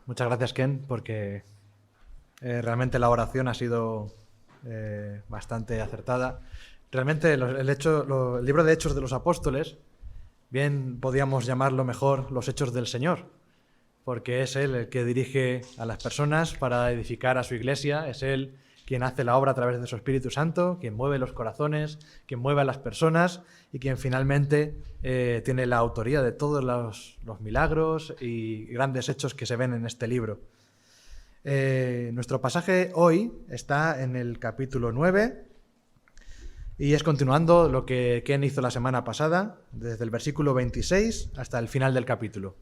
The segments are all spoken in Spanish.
Muchas gracias, Ken, porque realmente la oración ha sido bastante acertada. Realmente el libro de Hechos de los Apóstoles, bien podíamos llamarlo mejor los Hechos del Señor, porque es Él el que dirige a las personas para edificar a su iglesia, es Él quien hace la obra a través de su Espíritu Santo, quien mueve los corazones, quien mueve a las personas y quien finalmente tiene la autoría de todos los milagros y grandes hechos que se ven en este libro. Nuestro pasaje hoy está en el capítulo 9 y es continuando lo que Ken hizo la semana pasada, desde el versículo 26 hasta el final del capítulo.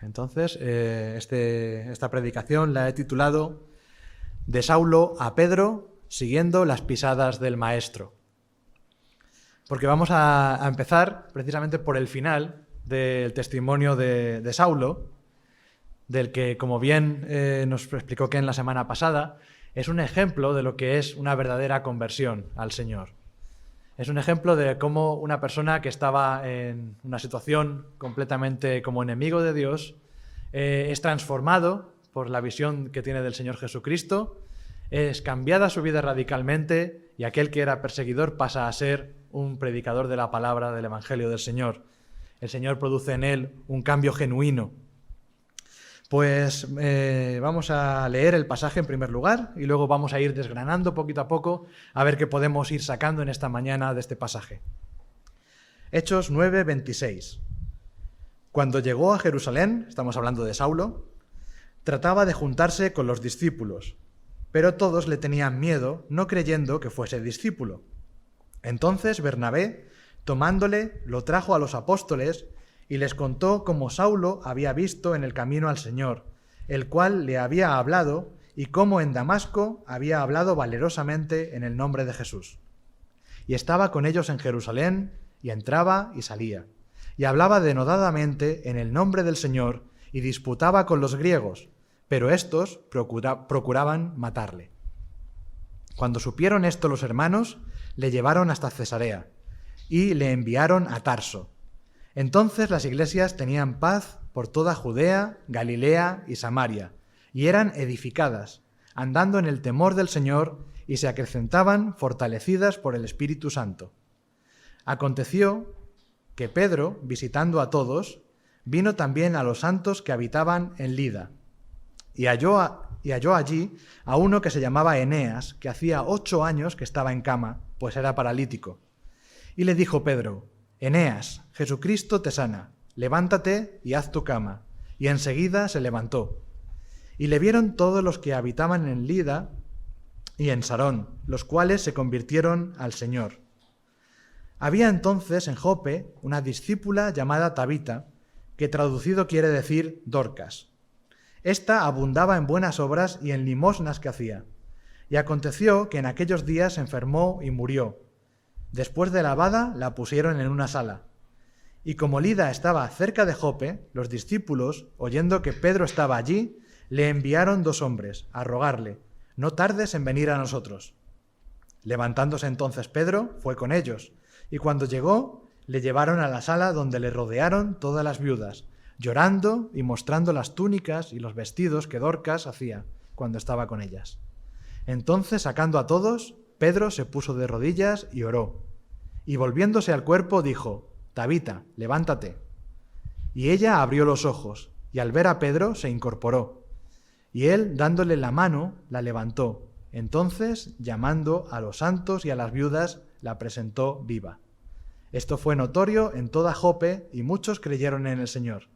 Entonces, esta predicación la he titulado De Saulo a Pedro, siguiendo las pisadas del Maestro. Porque vamos a empezar precisamente por el final del testimonio de Saulo, del que, como bien nos explicó Ken la semana pasada, es un ejemplo de lo que es una verdadera conversión al Señor. Es un ejemplo de cómo una persona que estaba en una situación completamente como enemigo de Dios es transformado por la visión que tiene del Señor Jesucristo, es cambiada su vida radicalmente y aquel que era perseguidor pasa a ser un predicador de la palabra del Evangelio del Señor. El Señor produce en él un cambio genuino. Pues vamos a leer el pasaje en primer lugar y luego vamos a ir desgranando poquito a poco a ver qué podemos ir sacando en esta mañana de este pasaje. Hechos 9:26. Cuando llegó a Jerusalén, estamos hablando de Saulo, trataba de juntarse con los discípulos, pero todos le tenían miedo, no creyendo que fuese discípulo. Entonces Bernabé, tomándole, lo trajo a los apóstoles y les contó cómo Saulo había visto en el camino al Señor, el cual le había hablado, y cómo en Damasco había hablado valerosamente en el nombre de Jesús. Y estaba con ellos en Jerusalén, y entraba y salía, y hablaba denodadamente en el nombre del Señor, y disputaba con los griegos, pero éstos procuraban matarle. Cuando supieron esto los hermanos, le llevaron hasta Cesarea, y le enviaron a Tarso. Entonces las iglesias tenían paz por toda Judea, Galilea y Samaria, y eran edificadas, andando en el temor del Señor, y se acrecentaban fortalecidas por el Espíritu Santo. Aconteció que Pedro, visitando a todos, vino también a los santos que habitaban en Lida, y halló allí a uno que se llamaba Eneas, que hacía 8 años que estaba en cama, pues era paralítico. Y le dijo Pedro: Eneas, Jesucristo te sana, levántate y haz tu cama. Y enseguida se levantó. Y le vieron todos los que habitaban en Lida y en Sarón, los cuales se convirtieron al Señor. Había entonces en Jope una discípula llamada Tabita, que traducido quiere decir Dorcas. Esta abundaba en buenas obras y en limosnas que hacía. Y aconteció que en aquellos días se enfermó y murió. Después de lavada, la pusieron en una sala. Y como Lida estaba cerca de Jope, los discípulos, oyendo que Pedro estaba allí, le enviaron 2 hombres a rogarle: no tardes en venir a nosotros. Levantándose entonces Pedro, fue con ellos, y cuando llegó, le llevaron a la sala donde le rodearon todas las viudas, llorando y mostrando las túnicas y los vestidos que Dorcas hacía cuando estaba con ellas. Entonces, sacando a todos, Pedro se puso de rodillas y oró, y volviéndose al cuerpo dijo: Tabita, levántate. Y ella abrió los ojos, y al ver a Pedro se incorporó. Y él, dándole la mano, la levantó. Entonces, llamando a los santos y a las viudas, la presentó viva. Esto fue notorio en toda Jope, y muchos creyeron en el Señor.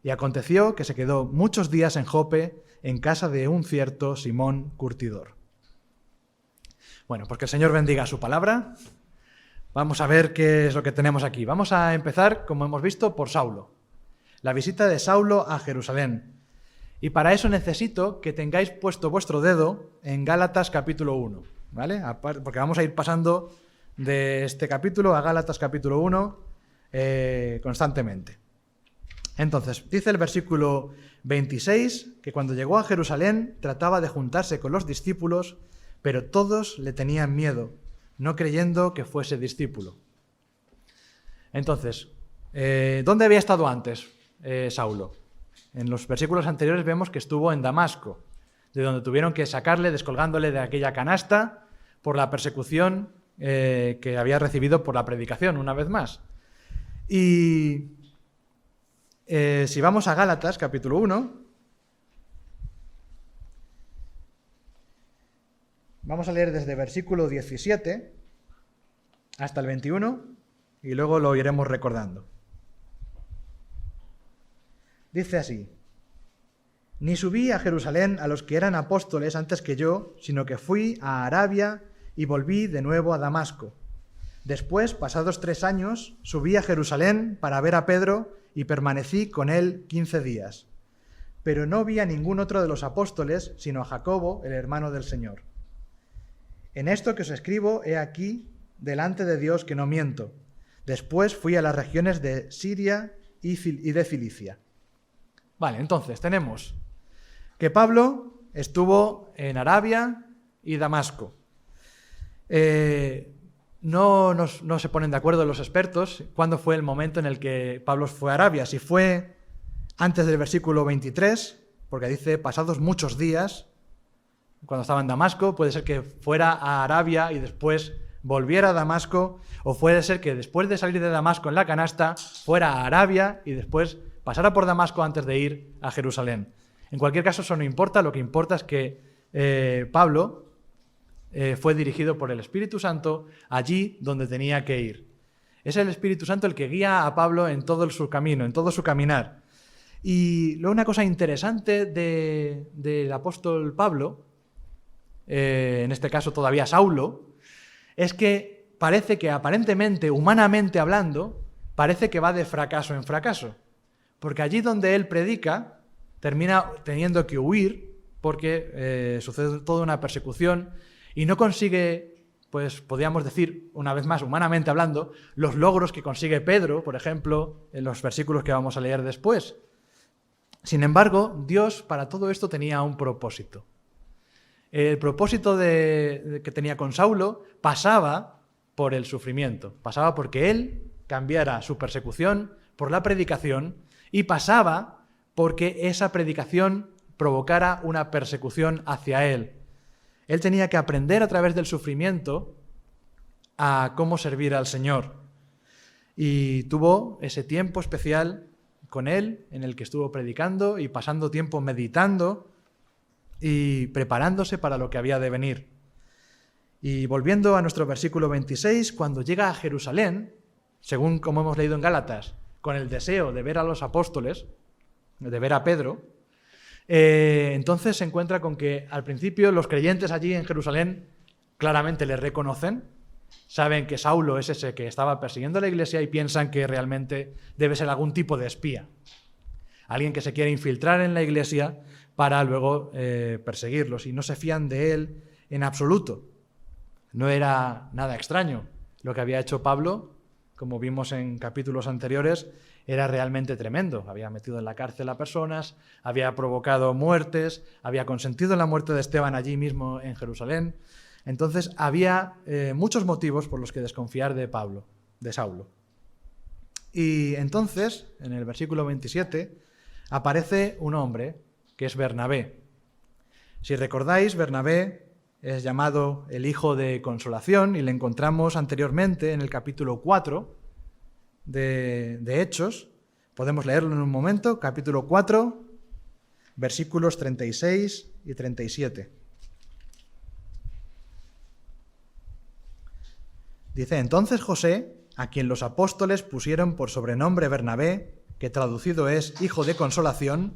Y aconteció que se quedó muchos días en Jope, en casa de un cierto Simón curtidor. Bueno, pues que el Señor bendiga su palabra. Vamos a ver qué es lo que tenemos aquí. Vamos a empezar, como hemos visto, por Saulo. La visita de Saulo a Jerusalén. Y para eso necesito que tengáis puesto vuestro dedo en Gálatas capítulo 1, ¿vale? Porque vamos a ir pasando de este capítulo a Gálatas capítulo 1 constantemente. Entonces, dice el versículo 26 que cuando llegó a Jerusalén trataba de juntarse con los discípulos, pero todos le tenían miedo, no creyendo que fuese discípulo. Entonces, ¿dónde había estado antes? Saulo? En los versículos anteriores vemos que estuvo en Damasco, de donde tuvieron que sacarle descolgándole de aquella canasta por la persecución que había recibido por la predicación, una vez más. Y si vamos a Gálatas, capítulo 1, vamos a leer desde versículo 17 hasta el 21 y luego lo iremos recordando. Dice así: Ni subí a Jerusalén a los que eran apóstoles antes que yo, sino que fui a Arabia y volví de nuevo a Damasco. Después, pasados 3 años, subí a Jerusalén para ver a Pedro y permanecí con él 15 días. Pero no vi a ningún otro de los apóstoles, sino a Jacobo, el hermano del Señor. En esto que os escribo, he aquí, delante de Dios, que no miento. Después fui a las regiones de Siria y de Cilicia. Vale, entonces tenemos que Pablo estuvo en Arabia y Damasco. No se ponen de acuerdo los expertos cuándo fue el momento en el que Pablo fue a Arabia. Si fue antes del versículo 23, porque dice pasados muchos días, cuando estaba en Damasco, puede ser que fuera a Arabia y después volviera a Damasco, o puede ser que después de salir de Damasco en la canasta, fuera a Arabia y después pasara por Damasco antes de ir a Jerusalén. En cualquier caso, eso no importa, lo que importa es que Pablo fue dirigido por el Espíritu Santo allí donde tenía que ir. Es el Espíritu Santo el que guía a Pablo en todo su camino, en todo su caminar. Y luego una cosa interesante del apóstol Pablo, en este caso todavía Saulo, es que parece que aparentemente, humanamente hablando, parece que va de fracaso en fracaso. Porque allí donde él predica, termina teniendo que huir porque sucede toda una persecución y no consigue, pues podríamos decir, una vez más, humanamente hablando, los logros que consigue Pedro, por ejemplo, en los versículos que vamos a leer después. Sin embargo, Dios para todo esto tenía un propósito. El propósito que tenía con Saulo pasaba por el sufrimiento, pasaba porque él cambiara su persecución por la predicación y pasaba porque esa predicación provocara una persecución hacia él. Él tenía que aprender a través del sufrimiento a cómo servir al Señor. Y tuvo ese tiempo especial con él en el que estuvo predicando y pasando tiempo meditando y preparándose para lo que había de venir. Y volviendo a nuestro versículo 26, cuando llega a Jerusalén, según como hemos leído en Gálatas, con el deseo de ver a los apóstoles, de ver a Pedro, entonces se encuentra con que al principio los creyentes allí en Jerusalén claramente le reconocen, saben que Saulo es ese que estaba persiguiendo la iglesia y piensan que realmente debe ser algún tipo de espía, alguien que se quiere infiltrar en la iglesia para luego perseguirlos, y no se fían de él en absoluto. No era nada extraño. Lo que había hecho Pablo, como vimos en capítulos anteriores, era realmente tremendo. Había metido en la cárcel a personas, había provocado muertes, había consentido en la muerte de Esteban allí mismo en Jerusalén. Entonces había muchos motivos por los que desconfiar de Pablo, de Saulo. Y entonces, en el versículo 27, aparece un hombre que es Bernabé. Si recordáis, Bernabé es llamado el hijo de consolación y le encontramos anteriormente en el capítulo 4 de Hechos. Podemos leerlo en un momento, capítulo 4, versículos 36 y 37. Dice: entonces José, a quien los apóstoles pusieron por sobrenombre Bernabé, que traducido es hijo de consolación,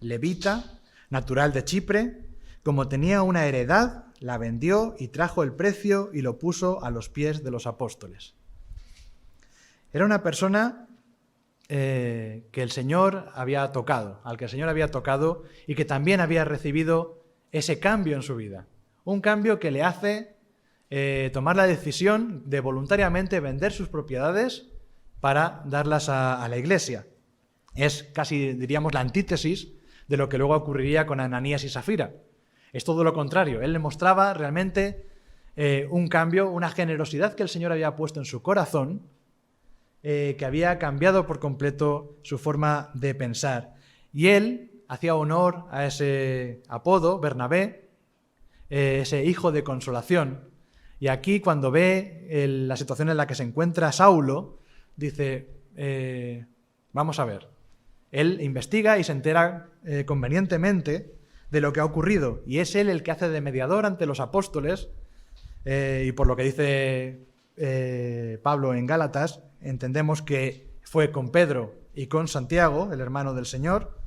levita, natural de Chipre, como tenía una heredad, la vendió y trajo el precio y lo puso a los pies de los apóstoles. Era una persona que el Señor había tocado, al que el Señor había tocado y que también había recibido ese cambio en su vida. Un cambio que le hace tomar la decisión de voluntariamente vender sus propiedades para darlas a la iglesia. Es casi, diríamos, la antítesis de lo que luego ocurriría con Ananías y Safira. Es todo lo contrario. Él le mostraba realmente un cambio, una generosidad que el Señor había puesto en su corazón, que había cambiado por completo su forma de pensar. Y él hacía honor a ese apodo, Bernabé, ese hijo de consolación. Y aquí, cuando ve la situación en la que se encuentra Saulo, dice, vamos a ver. Él investiga y se entera convenientemente de lo que ha ocurrido. Y es él el que hace de mediador ante los apóstoles. Y por lo que dice Pablo en Gálatas, entendemos que fue con Pedro y con Santiago, el hermano del Señor.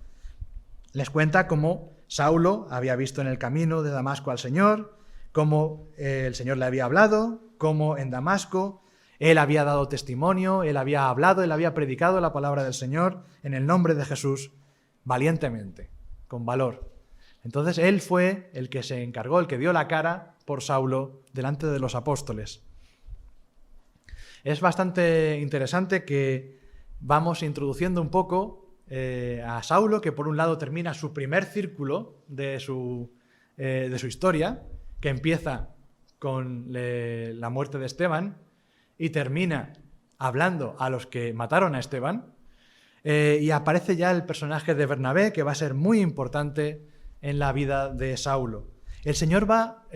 Les cuenta cómo Saulo había visto en el camino de Damasco al Señor, cómo el Señor le había hablado, cómo en Damasco él había dado testimonio, él había hablado, él había predicado la palabra del Señor en el nombre de Jesús valientemente, con valor. Entonces él fue el que se encargó, el que dio la cara por Saulo delante de los apóstoles. Es bastante interesante que vamos introduciendo un poco a Saulo, que por un lado termina su primer círculo de su historia, que empieza con la muerte de Esteban y termina hablando a los que mataron a Esteban, y aparece ya el personaje de Bernabé, que va a ser muy importante en la vida de Saulo. El Señor va,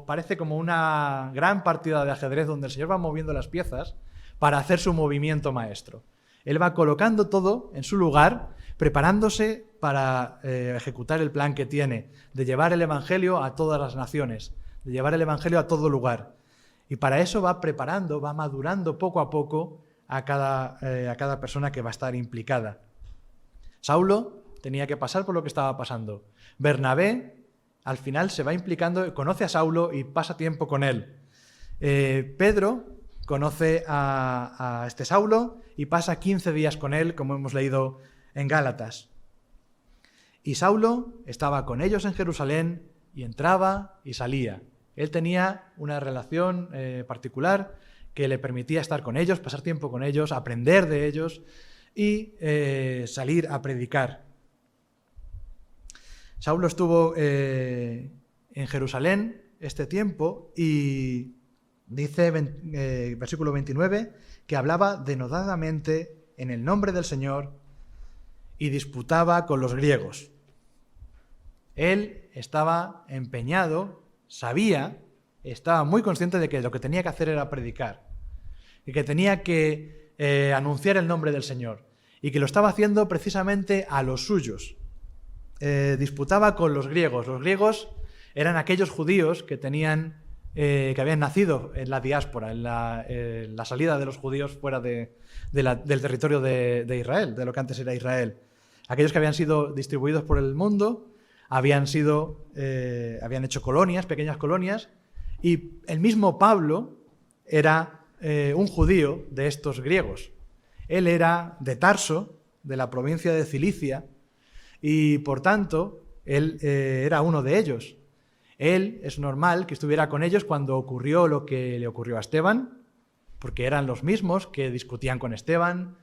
parece como una gran partida de ajedrez donde el Señor va moviendo las piezas para hacer su movimiento maestro. Él va colocando todo en su lugar, preparándose para ejecutar el plan que tiene, de llevar el Evangelio a todas las naciones, de llevar el Evangelio a todo lugar. Y para eso va preparando, va madurando poco a poco a cada persona que va a estar implicada. Saulo tenía que pasar por lo que estaba pasando. Bernabé, al final, se va implicando, conoce a Saulo y pasa tiempo con él. Pedro conoce a este Saulo y pasa 15 días con él, como hemos leído en Gálatas. Y Saulo estaba con ellos en Jerusalén y entraba y salía. Él tenía una relación particular que le permitía estar con ellos, pasar tiempo con ellos, aprender de ellos y salir a predicar. Saulo estuvo en Jerusalén este tiempo y dice, versículo 29, que hablaba denodadamente en el nombre del Señor y disputaba con los griegos. Él estaba empeñado, estaba muy consciente de que lo que tenía que hacer era predicar y que tenía que anunciar el nombre del Señor y que lo estaba haciendo precisamente a los suyos. Disputaba con los griegos. Los griegos eran aquellos judíos que habían nacido en la diáspora, en la salida de los judíos fuera del territorio de Israel, de lo que antes era Israel. Aquellos que habían sido distribuidos por el mundo, habían hecho colonias, pequeñas colonias, y el mismo Pablo era un judío de estos griegos. Él era de Tarso, de la provincia de Cilicia, y por tanto, él era uno de ellos. Él es normal que estuviera con ellos cuando ocurrió lo que le ocurrió a Esteban, porque eran los mismos que discutían con Esteban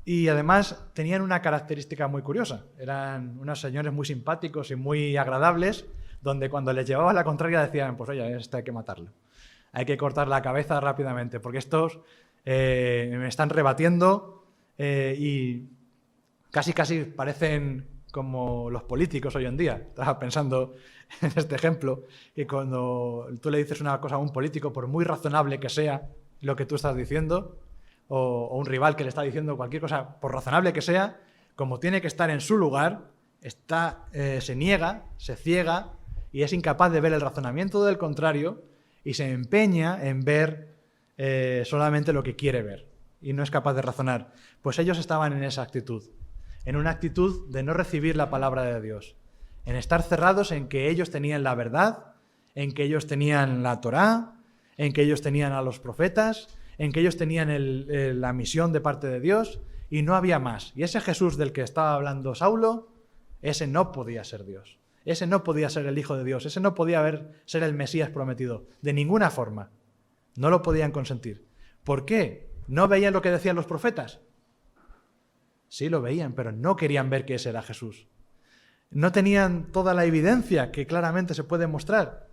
y además tenían una característica muy curiosa. Eran unos señores muy simpáticos y muy agradables, donde cuando les llevaba la contraria decían, pues oye, este hay que matarlo. Hay que cortar la cabeza rápidamente, porque estos me están rebatiendo y casi parecen como los políticos hoy en día. Estaba pensando en este ejemplo, que cuando tú le dices una cosa a un político, por muy razonable que sea lo que tú estás diciendo, o un rival que le está diciendo cualquier cosa, por razonable que sea, como tiene que estar en su lugar, se niega, se ciega y es incapaz de ver el razonamiento del contrario y se empeña en ver solamente lo que quiere ver y no es capaz de razonar. Pues ellos estaban en esa actitud. En una actitud de no recibir la palabra de Dios, en estar cerrados en que ellos tenían la verdad, en que ellos tenían la Torá, en que ellos tenían a los profetas, en que ellos tenían la misión de parte de Dios y no había más. Y ese Jesús del que estaba hablando Saulo, ese no podía ser Dios, ese no podía ser el Hijo de Dios, ese no podía ser el Mesías prometido, de ninguna forma. No lo podían consentir. ¿Por qué? ¿No veían lo que decían los profetas? Sí lo veían, pero no querían ver que ese era Jesús. No tenían toda la evidencia que claramente se puede mostrar.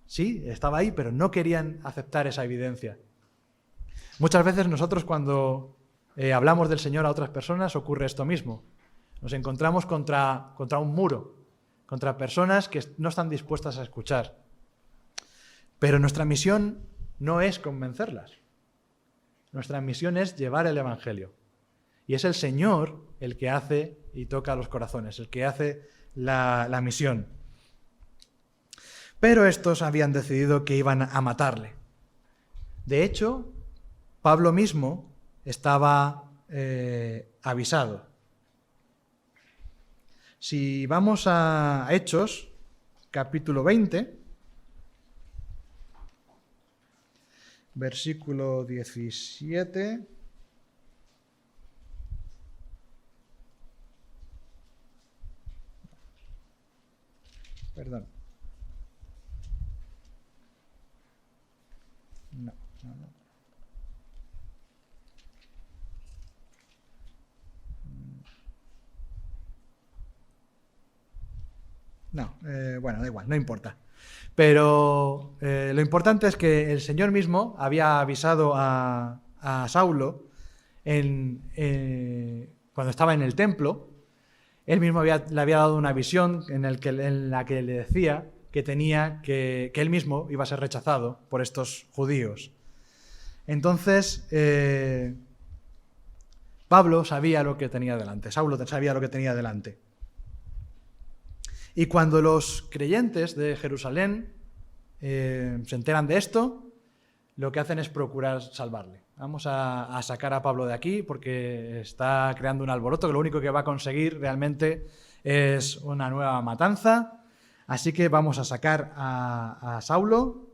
Sí, estaba ahí, pero no querían aceptar esa evidencia. Muchas veces nosotros cuando hablamos del Señor a otras personas ocurre esto mismo. Nos encontramos contra un muro, contra personas que no están dispuestas a escuchar. Pero nuestra misión no es convencerlas. Nuestra misión es llevar el Evangelio. Y es el Señor el que hace y toca los corazones, el que hace la misión. Pero estos habían decidido que iban a matarle. De hecho, Pablo mismo estaba avisado. Si vamos a Hechos, capítulo 20, versículo 17. Perdón. No. Bueno, da igual, no importa. Pero lo importante es que el Señor mismo había avisado a Saulo cuando estaba en el templo. Él mismo le había dado una visión en la que le decía que que él mismo iba a ser rechazado por estos judíos. Entonces, Saulo sabía lo que tenía delante. Y cuando los creyentes de Jerusalén se enteran de esto, lo que hacen es procurar salvarle. Vamos a sacar a Pablo de aquí porque está creando un alboroto que lo único que va a conseguir realmente es una nueva matanza. Así que vamos a sacar a Saulo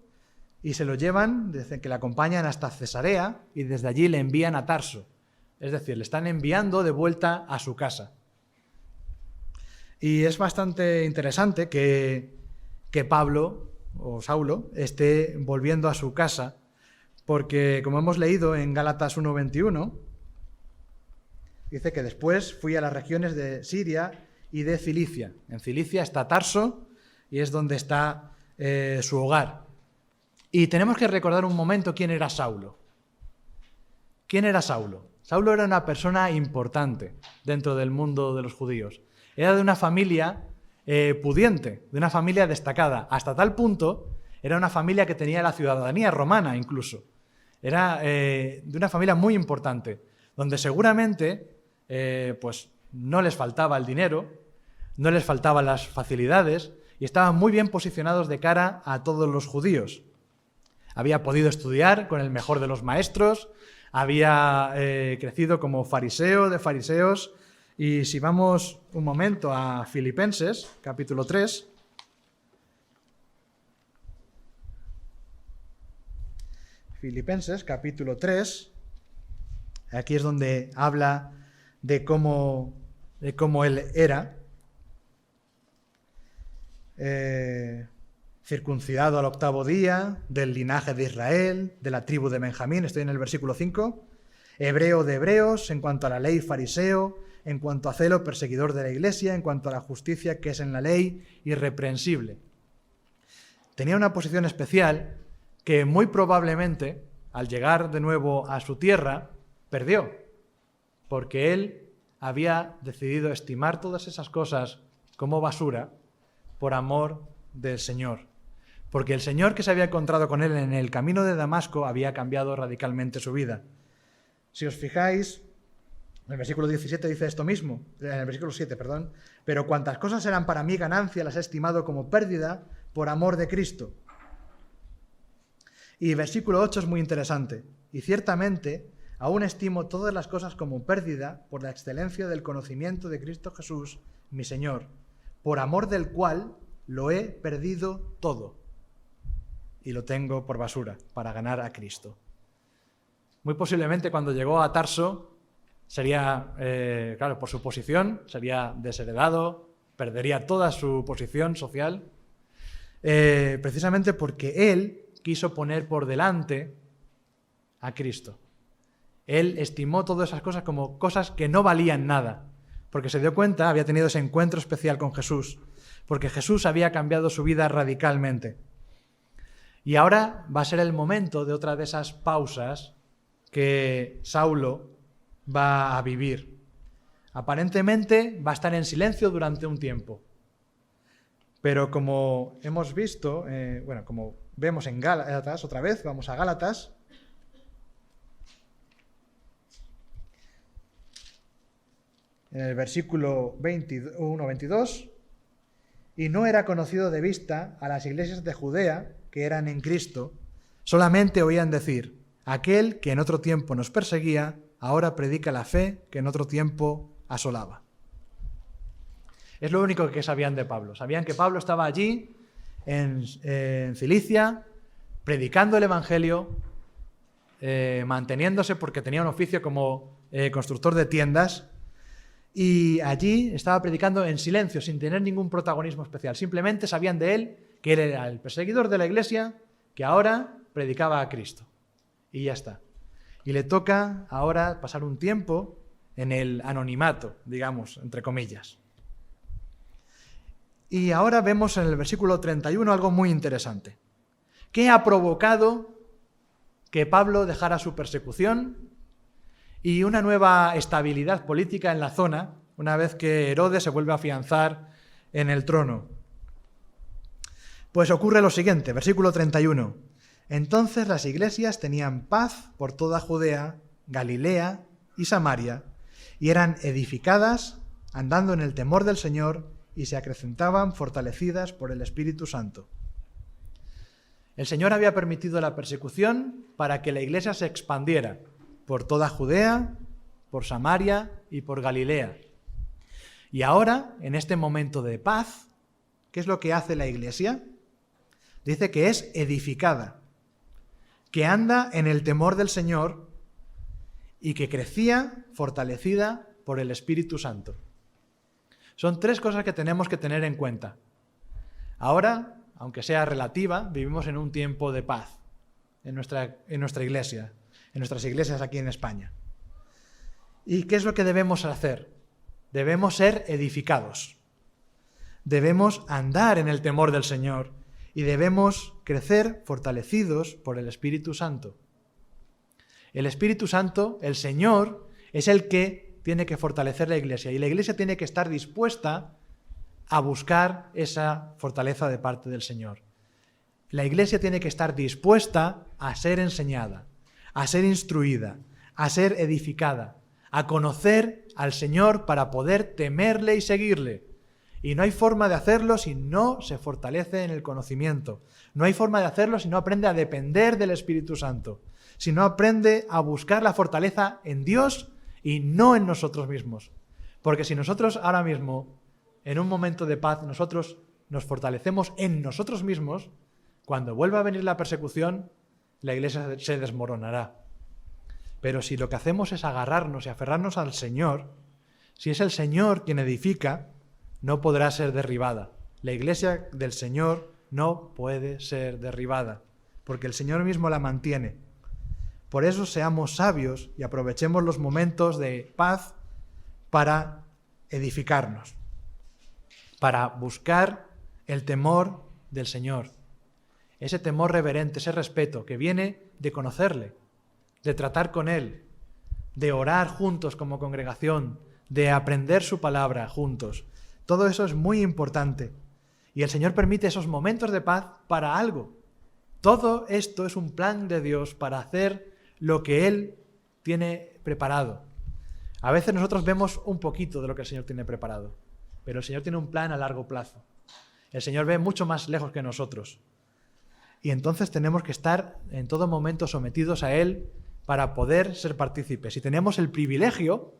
y se lo llevan, dicen que le acompañan hasta Cesarea y desde allí le envían a Tarso. Es decir, le están enviando de vuelta a su casa. Y es bastante interesante que Pablo o Saulo esté volviendo a su casa, porque como hemos leído en Gálatas 1:21, dice que después fui a las regiones de Siria y de Cilicia. En Cilicia está Tarso y es donde está su hogar. Y tenemos que recordar un momento quién era Saulo. ¿Quién era Saulo? Saulo era una persona importante dentro del mundo de los judíos. Era de una familia pudiente, de una familia destacada. Hasta tal punto, era una familia que tenía la ciudadanía romana incluso. Era de una familia muy importante, donde seguramente pues no les faltaba el dinero, no les faltaban las facilidades y estaban muy bien posicionados de cara a todos los judíos. Había podido estudiar con el mejor de los maestros, había crecido como fariseo de fariseos. Y si vamos un momento a Filipenses, capítulo 3, Filipenses, capítulo 3, aquí es donde habla de cómo él era, circuncidado al 8º día, del linaje de Israel, de la tribu de Benjamín, estoy en el versículo 5, hebreo de hebreos, en cuanto a la ley fariseo, en cuanto a celo perseguidor de la Iglesia, en cuanto a la justicia que es en la ley, irreprensible. Tenía una posición especial que muy probablemente, al llegar de nuevo a su tierra, perdió, porque él había decidido estimar todas esas cosas como basura por amor del Señor. Porque el Señor que se había encontrado con él en el camino de Damasco había cambiado radicalmente su vida. Si os fijáis, en el versículo 17 dice esto mismo, en el versículo 7, perdón, pero cuantas cosas eran para mí ganancia las he estimado como pérdida por amor de Cristo. Y versículo 8 es muy interesante, y ciertamente aún estimo todas las cosas como pérdida por la excelencia del conocimiento de Cristo Jesús, mi Señor, por amor del cual lo he perdido todo y lo tengo por basura para ganar a Cristo. Muy posiblemente cuando llegó a Tarso sería, claro, por su posición, sería desheredado, perdería toda su posición social, precisamente porque él quiso poner por delante a Cristo. Él estimó todas esas cosas como cosas que no valían nada, porque se dio cuenta, había tenido ese encuentro especial con Jesús, porque Jesús había cambiado su vida radicalmente. Y ahora va a ser el momento de otra de esas pausas que Saulo va a vivir. Aparentemente va a estar en silencio durante un tiempo. Pero como hemos visto, como vemos en Gálatas, otra vez, vamos a Gálatas. En el versículo 21-22, y no era conocido de vista a las iglesias de Judea que eran en Cristo, solamente oían decir, aquel que en otro tiempo nos perseguía, ahora predica la fe que en otro tiempo asolaba. Es lo único que sabían de Pablo. Sabían que Pablo estaba allí, en Cilicia, predicando el Evangelio, manteniéndose porque tenía un oficio como constructor de tiendas, y allí estaba predicando en silencio, sin tener ningún protagonismo especial. Simplemente sabían de él que él era el perseguidor de la iglesia, que ahora predicaba a Cristo. Y ya está. Y le toca ahora pasar un tiempo en el anonimato, digamos, entre comillas. Y ahora vemos en el versículo 31 algo muy interesante. ¿Qué ha provocado que Pablo dejara su persecución y una nueva estabilidad política en la zona, una vez que Herodes se vuelve a afianzar en el trono? Pues ocurre lo siguiente, versículo 31. Entonces las iglesias tenían paz por toda Judea, Galilea y Samaria, y eran edificadas, andando en el temor del Señor, y se acrecentaban fortalecidas por el Espíritu Santo. El Señor había permitido la persecución para que la iglesia se expandiera por toda Judea, por Samaria y por Galilea. Y ahora, en este momento de paz, ¿qué es lo que hace la iglesia? Dice que es edificada, que anda en el temor del Señor y que crecía fortalecida por el Espíritu Santo. Son tres cosas que tenemos que tener en cuenta. Ahora, aunque sea relativa, vivimos en un tiempo de paz en nuestra iglesia, en nuestras iglesias aquí en España. ¿Y qué es lo que debemos hacer? Debemos ser edificados. Debemos andar en el temor del Señor y debemos crecer fortalecidos por el Espíritu Santo. El Espíritu Santo, el Señor, es el que tiene que fortalecer la iglesia y la iglesia tiene que estar dispuesta a buscar esa fortaleza de parte del Señor. La iglesia tiene que estar dispuesta a ser enseñada, a ser instruida, a ser edificada, a conocer al Señor para poder temerle y seguirle. Y no hay forma de hacerlo si no se fortalece en el conocimiento. No hay forma de hacerlo si no aprende a depender del Espíritu Santo, si no aprende a buscar la fortaleza en Dios y no en nosotros mismos. Porque si nosotros ahora mismo, en un momento de paz, nosotros nos fortalecemos en nosotros mismos, cuando vuelva a venir la persecución, la iglesia se desmoronará. Pero si lo que hacemos es agarrarnos y aferrarnos al Señor, si es el Señor quien edifica, no podrá ser derribada. La iglesia del Señor no puede ser derribada, porque el Señor mismo la mantiene. Por eso seamos sabios y aprovechemos los momentos de paz para edificarnos, para buscar el temor del Señor. Ese temor reverente, ese respeto que viene de conocerle, de tratar con Él, de orar juntos como congregación, de aprender su palabra juntos. Todo eso es muy importante. Y el Señor permite esos momentos de paz para algo. Todo esto es un plan de Dios para hacer lo que Él tiene preparado. A veces nosotros vemos un poquito de lo que el Señor tiene preparado, pero el Señor tiene un plan a largo plazo. El Señor ve mucho más lejos que nosotros. Y entonces tenemos que estar en todo momento sometidos a Él para poder ser partícipes. Y tenemos el privilegio,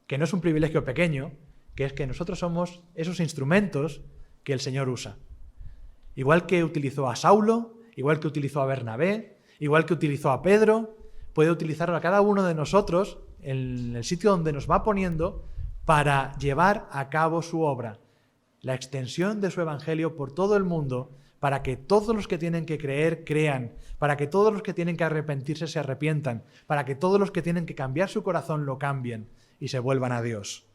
que no es un privilegio pequeño, que es que nosotros somos esos instrumentos que el Señor usa. Igual que utilizó a Saulo, igual que utilizó a Bernabé, igual que utilizó a Pedro, puede utilizarlo a cada uno de nosotros en el sitio donde nos va poniendo para llevar a cabo su obra, la extensión de su evangelio por todo el mundo, para que todos los que tienen que creer, crean, para que todos los que tienen que arrepentirse se arrepientan, para que todos los que tienen que cambiar su corazón lo cambien y se vuelvan a Dios.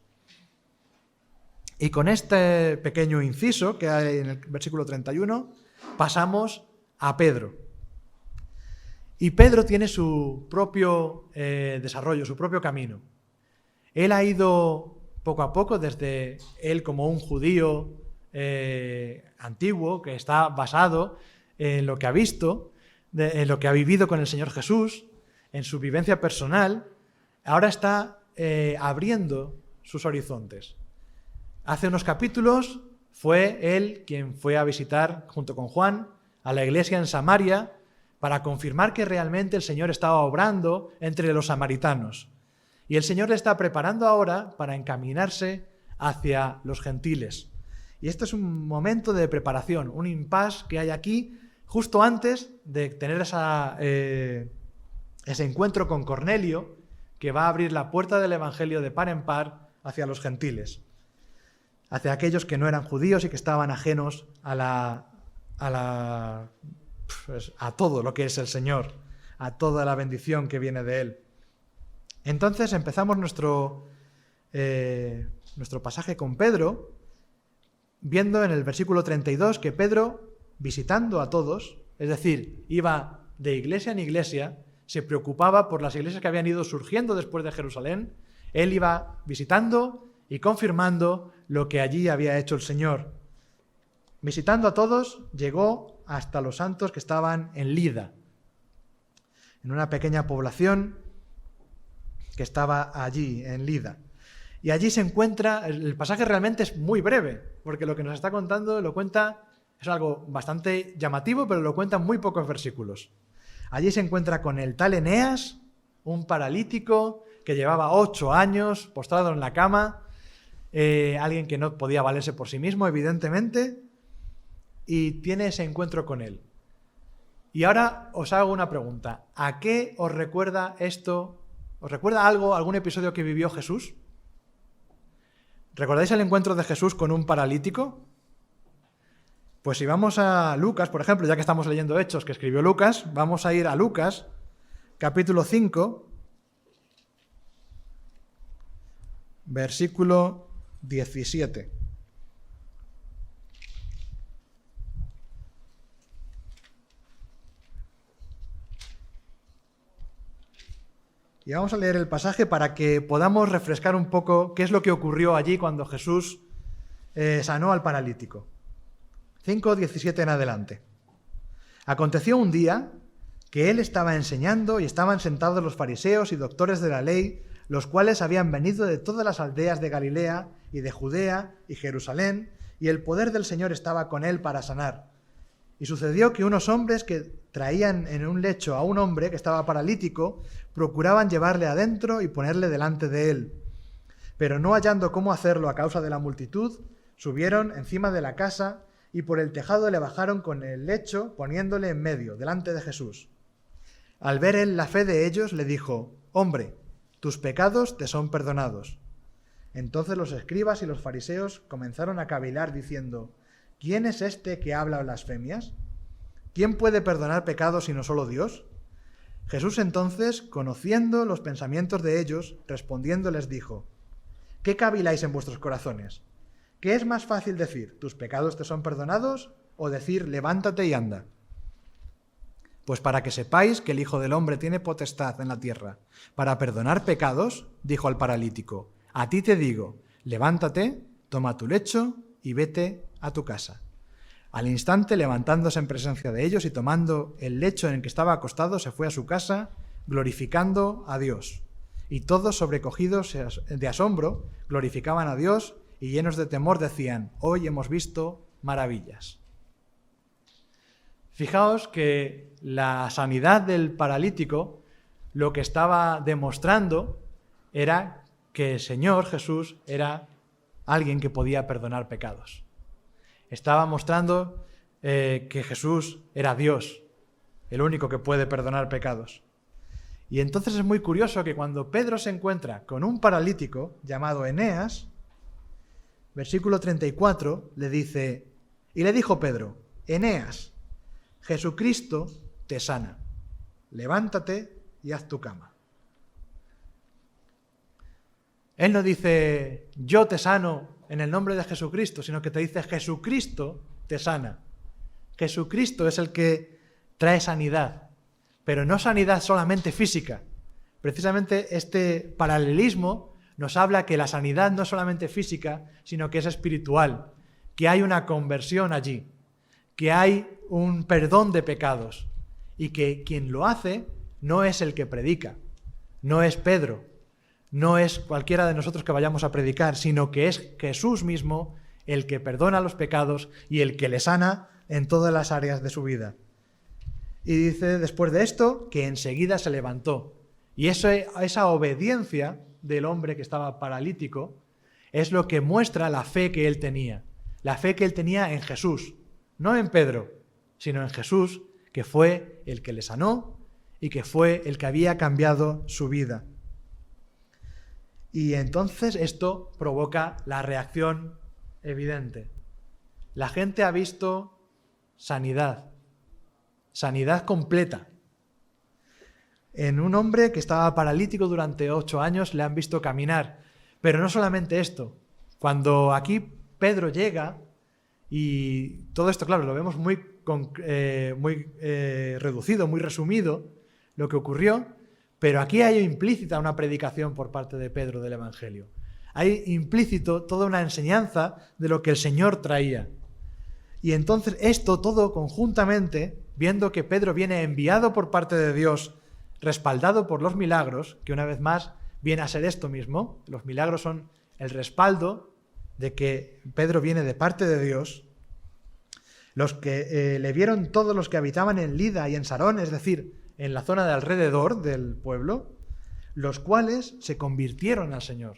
Y con este pequeño inciso que hay en el versículo 31, pasamos a Pedro. Y Pedro tiene su propio desarrollo, su propio camino. Él ha ido poco a poco, desde él como un judío antiguo, que está basado en lo que ha visto, en lo que ha vivido con el Señor Jesús, en su vivencia personal, ahora está abriendo sus horizontes. Hace unos capítulos fue él quien fue a visitar, junto con Juan, a la iglesia en Samaria para confirmar que realmente el Señor estaba obrando entre los samaritanos. Y el Señor le está preparando ahora para encaminarse hacia los gentiles. Y esto es un momento de preparación, un impasse que hay aquí justo antes de tener ese encuentro con Cornelio, que va a abrir la puerta del Evangelio de par en par hacia los gentiles, hacia aquellos que no eran judíos y que estaban ajenos a todo lo que es el Señor, a toda la bendición que viene de Él. Entonces empezamos nuestro pasaje con Pedro, viendo en el versículo 32 que Pedro, visitando a todos, es decir, iba de iglesia en iglesia, se preocupaba por las iglesias que habían ido surgiendo después de Jerusalén, él iba visitando y confirmando lo que allí había hecho el Señor. Visitando a todos, llegó hasta los santos que estaban en Lida, en una pequeña población que estaba allí, en Lida. Y allí se encuentra, el pasaje realmente es muy breve, porque lo que nos está contando lo cuenta, es algo bastante llamativo, pero lo cuenta en muy pocos versículos. Allí se encuentra con el tal Eneas, un paralítico que llevaba 8 años postrado en la cama, alguien que no podía valerse por sí mismo, evidentemente, y tiene ese encuentro con él. Y ahora os hago una pregunta. ¿A qué os recuerda esto? ¿Os recuerda algo, algún episodio que vivió Jesús? ¿Recordáis el encuentro de Jesús con un paralítico? Pues si vamos a Lucas, por ejemplo, ya que estamos leyendo Hechos que escribió Lucas, vamos a ir a Lucas, capítulo 5, versículo 17. Y vamos a leer el pasaje para que podamos refrescar un poco qué es lo que ocurrió allí cuando Jesús sanó al paralítico. 5:17 en adelante. Aconteció un día que él estaba enseñando y estaban sentados los fariseos y doctores de la ley, los cuales habían venido de todas las aldeas de Galilea y de Judea y Jerusalén, y el poder del Señor estaba con él para sanar. Y sucedió que unos hombres que traían en un lecho a un hombre que estaba paralítico, procuraban llevarle adentro y ponerle delante de él. Pero no hallando cómo hacerlo a causa de la multitud, subieron encima de la casa y por el tejado le bajaron con el lecho, poniéndole en medio, delante de Jesús. Al ver él la fe de ellos, le dijo: «Hombre, tus pecados te son perdonados». Entonces los escribas y los fariseos comenzaron a cavilar diciendo: «¿Quién es este que habla blasfemias? ¿Quién puede perdonar pecados sino solo Dios?». Jesús entonces, conociendo los pensamientos de ellos, respondiendo les dijo: «¿Qué caviláis en vuestros corazones? ¿Qué es más fácil decir, tus pecados te son perdonados, o decir, levántate y anda? Pues para que sepáis que el Hijo del Hombre tiene potestad en la tierra para perdonar pecados», dijo al paralítico, «a ti te digo, levántate, toma tu lecho y vete a tu casa». Al instante, levantándose en presencia de ellos y tomando el lecho en el que estaba acostado, se fue a su casa, glorificando a Dios. Y todos, sobrecogidos de asombro, glorificaban a Dios y llenos de temor decían: «Hoy hemos visto maravillas». Fijaos que la sanidad del paralítico lo que estaba demostrando era que el Señor Jesús era alguien que podía perdonar pecados. Estaba mostrando que Jesús era Dios, el único que puede perdonar pecados. Y entonces es muy curioso que cuando Pedro se encuentra con un paralítico llamado Eneas, versículo 34, le dice: «Y le dijo Pedro: Eneas, Jesucristo te sana. Levántate y haz tu cama». Él no dice: «Yo te sano en el nombre de Jesucristo», sino que te dice: «Jesucristo te sana». Jesucristo es el que trae sanidad. pero no sanidad solamente física. Precisamente este paralelismo nos habla que la sanidad no es solamente física, sino que es espiritual, que hay una conversión allí, que hay un perdón de pecados y que quien lo hace no es el que predica, no es Pedro, no es cualquiera de nosotros que vayamos a predicar, sino que es Jesús mismo el que perdona los pecados y el que le sana en todas las áreas de su vida. Y dice después de esto que enseguida se levantó. Y esa obediencia del hombre que estaba paralítico es lo que muestra la fe que él tenía. La fe que él tenía en Jesús, no en Pedro, sino en Jesús, que fue el que le sanó y que fue el que había cambiado su vida. Y entonces esto provoca la reacción evidente. La gente ha visto sanidad, sanidad completa. En un hombre que estaba paralítico durante 8 años le han visto caminar. Pero no solamente esto. Cuando aquí Pedro llega, y todo esto, claro, lo vemos muy reducido, muy resumido, lo que ocurrió, pero aquí hay implícita una predicación por parte de Pedro del Evangelio. Hay implícito toda una enseñanza de lo que el Señor traía. Y entonces esto todo conjuntamente, viendo que Pedro viene enviado por parte de Dios, respaldado por los milagros, que una vez más viene a ser esto mismo, los milagros son el respaldo de que Pedro viene de parte de Dios, los que le vieron todos los que habitaban en Lida y en Sarón, es decir, en la zona de alrededor del pueblo, los cuales se convirtieron al Señor.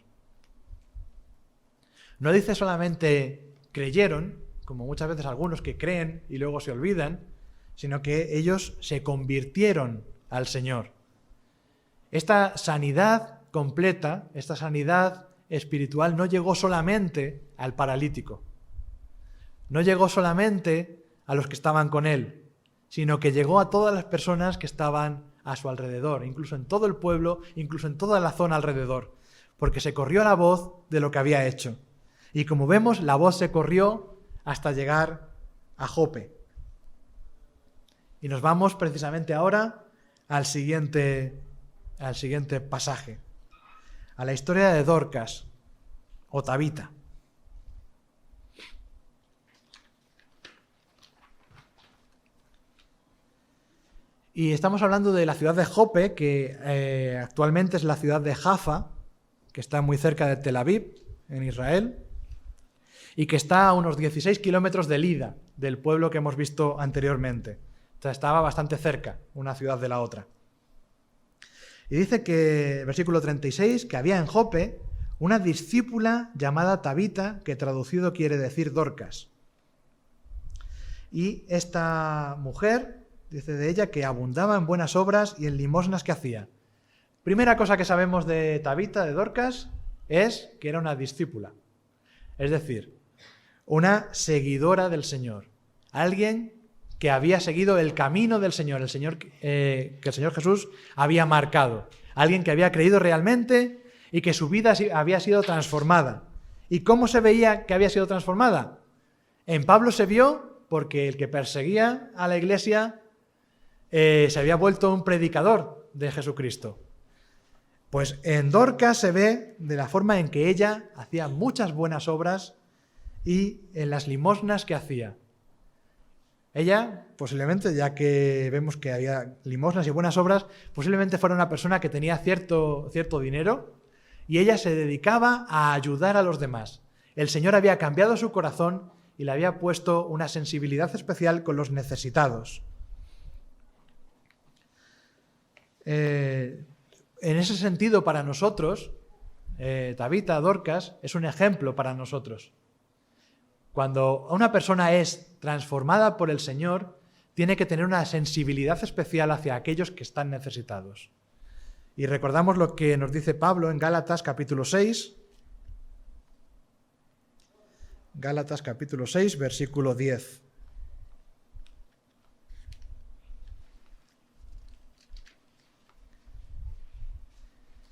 No dice solamente creyeron, como muchas veces algunos que creen y luego se olvidan, sino que ellos se convirtieron al Señor. Esta sanidad completa, esta sanidad espiritual no llegó solamente al paralítico, no llegó solamente a los que estaban con él, sino que llegó a todas las personas que estaban a su alrededor, incluso en todo el pueblo, incluso en toda la zona alrededor, porque se corrió la voz de lo que había hecho. Y como vemos, la voz se corrió hasta llegar a Jope. Y nos vamos precisamente ahora al siguiente pasaje, a la historia de Dorcas o Tabita. Y estamos hablando de la ciudad de Jope, que actualmente es la ciudad de Jaffa, que está muy cerca de Tel Aviv, en Israel, y que está a unos 16 kilómetros de Lida, del pueblo que hemos visto anteriormente. O sea, estaba bastante cerca una ciudad de la otra. Y dice que, versículo 36, que había en Jope una discípula llamada Tabita, que traducido quiere decir Dorcas. Y esta mujer, dice de ella, que abundaba en buenas obras y en limosnas que hacía. Primera cosa que sabemos de Tabita, de Dorcas, es que era una discípula. Es decir, una seguidora del Señor. Alguien que había seguido el camino del Señor, que el Señor Jesús había marcado. Alguien que había creído realmente y que su vida había sido transformada. ¿Y cómo se veía que había sido transformada? En Pablo se vio porque el que perseguía a la iglesia se había vuelto un predicador de Jesucristo. Pues en Dorcas se ve de la forma en que ella hacía muchas buenas obras y en las limosnas que hacía. Ella, posiblemente, ya que vemos que había limosnas y buenas obras, posiblemente fuera una persona que tenía cierto dinero y ella se dedicaba a ayudar a los demás. El Señor había cambiado su corazón y le había puesto una sensibilidad especial con los necesitados. En ese sentido, para nosotros, Tabita, Dorcas, es un ejemplo para nosotros. Cuando una persona es transformada por el Señor, tiene que tener una sensibilidad especial hacia aquellos que están necesitados. Y recordamos lo que nos dice Pablo en Gálatas capítulo 6. Gálatas capítulo 6, versículo 10.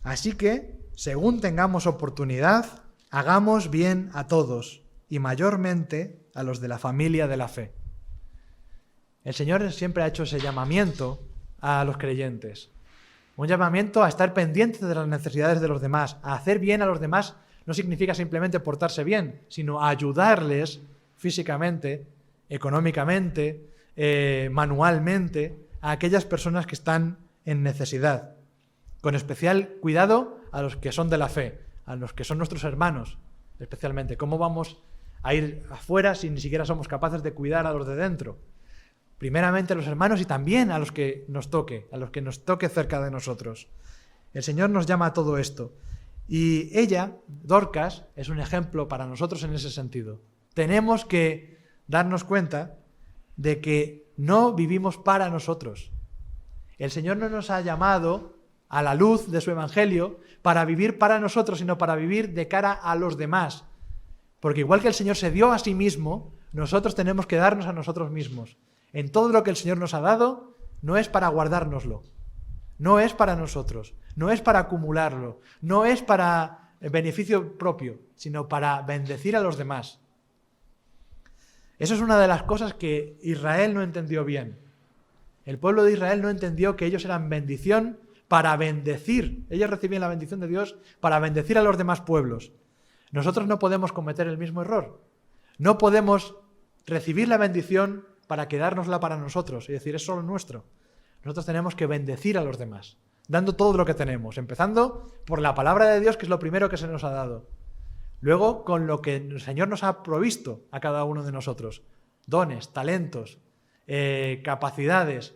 Así que, según tengamos oportunidad, hagamos bien a todos, y mayormente a los de la familia de la fe. El Señor siempre ha hecho ese llamamiento a los creyentes. Un llamamiento a estar pendientes de las necesidades de los demás. A hacer bien a los demás no significa simplemente portarse bien, sino a ayudarles físicamente, económicamente, manualmente, a aquellas personas que están en necesidad. Con especial cuidado a los que son de la fe, a los que son nuestros hermanos, especialmente. ¿Cómo vamos a ir afuera si ni siquiera somos capaces de cuidar a los de dentro? Primeramente a los hermanos y también a los que nos toque cerca de nosotros. El Señor nos llama a todo esto. Y ella, Dorcas, es un ejemplo para nosotros en ese sentido. Tenemos que darnos cuenta de que no vivimos para nosotros. El Señor no nos ha llamado a la luz de su Evangelio para vivir para nosotros, sino para vivir de cara a los demás. Porque igual que el Señor se dio a sí mismo, nosotros tenemos que darnos a nosotros mismos. En todo lo que el Señor nos ha dado, no es para guardárnoslo, no es para nosotros, no es para acumularlo, no es para beneficio propio, sino para bendecir a los demás. Eso es una de las cosas que Israel no entendió bien. El pueblo de Israel no entendió que ellos eran bendición para bendecir. Ellos recibían la bendición de Dios para bendecir a los demás pueblos. Nosotros no podemos cometer el mismo error. No podemos recibir la bendición para quedárnosla para nosotros y decir, es solo nuestro. Nosotros tenemos que bendecir a los demás, dando todo lo que tenemos, empezando por la palabra de Dios, que es lo primero que se nos ha dado. Luego, con lo que el Señor nos ha provisto a cada uno de nosotros. Dones, talentos, capacidades,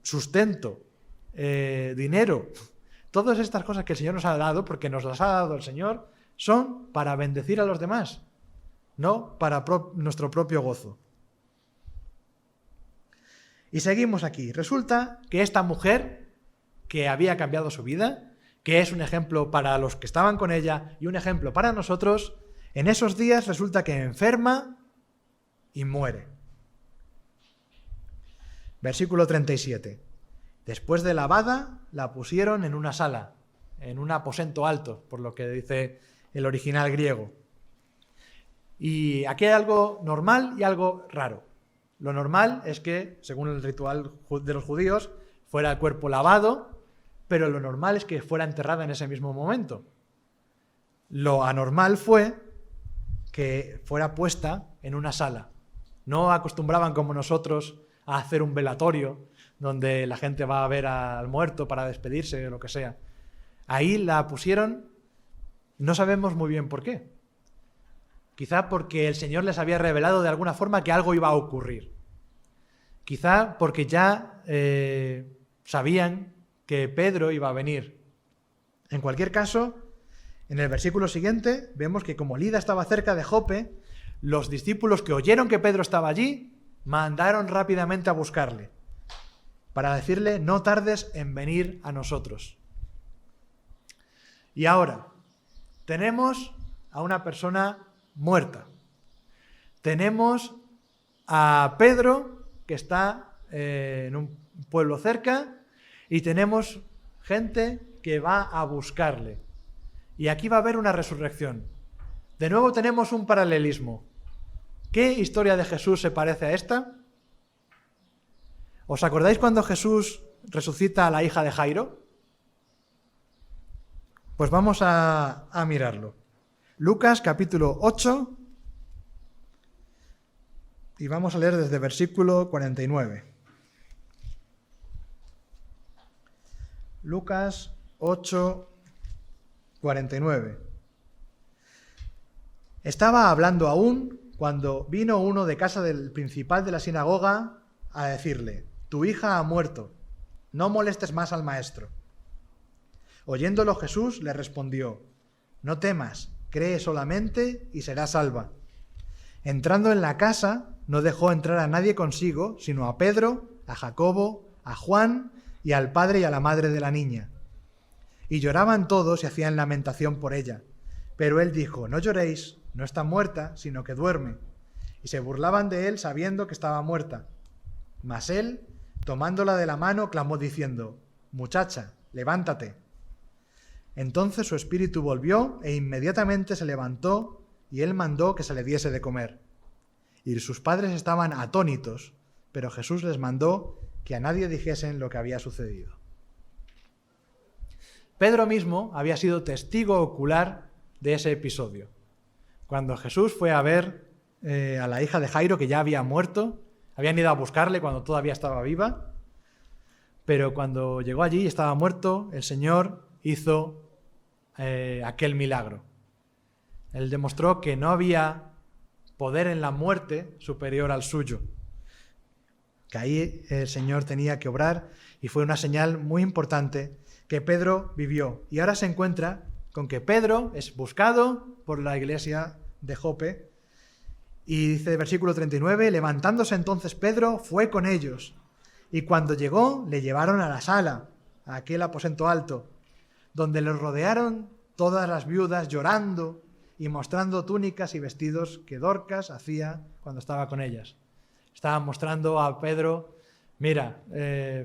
sustento, dinero. Todas estas cosas que el Señor nos ha dado, porque nos las ha dado el Señor, son para bendecir a los demás, no para nuestro propio gozo. Y seguimos aquí. Resulta que esta mujer, que había cambiado su vida, que es un ejemplo para los que estaban con ella y un ejemplo para nosotros, en esos días resulta que enferma y muere. Versículo 37. Después de lavada, la pusieron en una sala, en un aposento alto, por lo que dice el original griego. Y aquí hay algo normal y algo raro. Lo normal es que, según el ritual de los judíos, fuera el cuerpo lavado, pero lo normal es que fuera enterrada en ese mismo momento. Lo anormal fue que fuera puesta en una sala. No acostumbraban como nosotros a hacer un velatorio donde la gente va a ver al muerto para despedirse o lo que sea. Ahí la pusieron, no sabemos muy bien por qué. Quizá porque el Señor les había revelado de alguna forma que algo iba a ocurrir. Quizá porque ya sabían que Pedro iba a venir. En cualquier caso, en el versículo siguiente vemos que como Lida estaba cerca de Jope, los discípulos que oyeron que Pedro estaba allí mandaron rápidamente a buscarle para decirle, no tardes en venir a nosotros. Y ahora, tenemos a una persona muerta. Tenemos a Pedro, que está en un pueblo cerca, y tenemos gente que va a buscarle. Y aquí va a haber una resurrección. De nuevo tenemos un paralelismo. ¿Qué historia de Jesús se parece a esta? ¿Os acordáis cuando Jesús resucita a la hija de Jairo? Pues vamos a mirarlo. Lucas capítulo 8 y vamos a leer desde versículo 49. Lucas 8, 49. Estaba hablando aún cuando vino uno de casa del principal de la sinagoga a decirle, tu hija ha muerto, no molestes más al maestro. Oyéndolo Jesús le respondió, no temas, cree solamente y serás salva. Entrando en la casa, no dejó entrar a nadie consigo, sino a Pedro, a Jacobo, a Juan y al padre y a la madre de la niña. Y lloraban todos y hacían lamentación por ella. Pero él dijo, no lloréis, no está muerta, sino que duerme. Y se burlaban de él sabiendo que estaba muerta. Mas él, tomándola de la mano, clamó diciendo, muchacha, levántate. Entonces su espíritu volvió e inmediatamente se levantó y él mandó que se le diese de comer. Y sus padres estaban atónitos, pero Jesús les mandó que a nadie dijesen lo que había sucedido. Pedro mismo había sido testigo ocular de ese episodio. Cuando Jesús fue a ver a la hija de Jairo, que ya había muerto, habían ido a buscarle cuando todavía estaba viva, pero cuando llegó allí y estaba muerto, el Señor hizo aquel milagro. Él demostró que no había poder en la muerte superior al suyo, que ahí el Señor tenía que obrar, y fue una señal muy importante que Pedro vivió. Y ahora se encuentra con que Pedro es buscado por la iglesia de Jope, y dice versículo 39, levantándose entonces Pedro fue con ellos, y cuando llegó le llevaron a la sala, a aquel aposento alto, donde le rodearon todas las viudas llorando y mostrando túnicas y vestidos que Dorcas hacía cuando estaba con ellas. Estaban mostrando a Pedro, mira,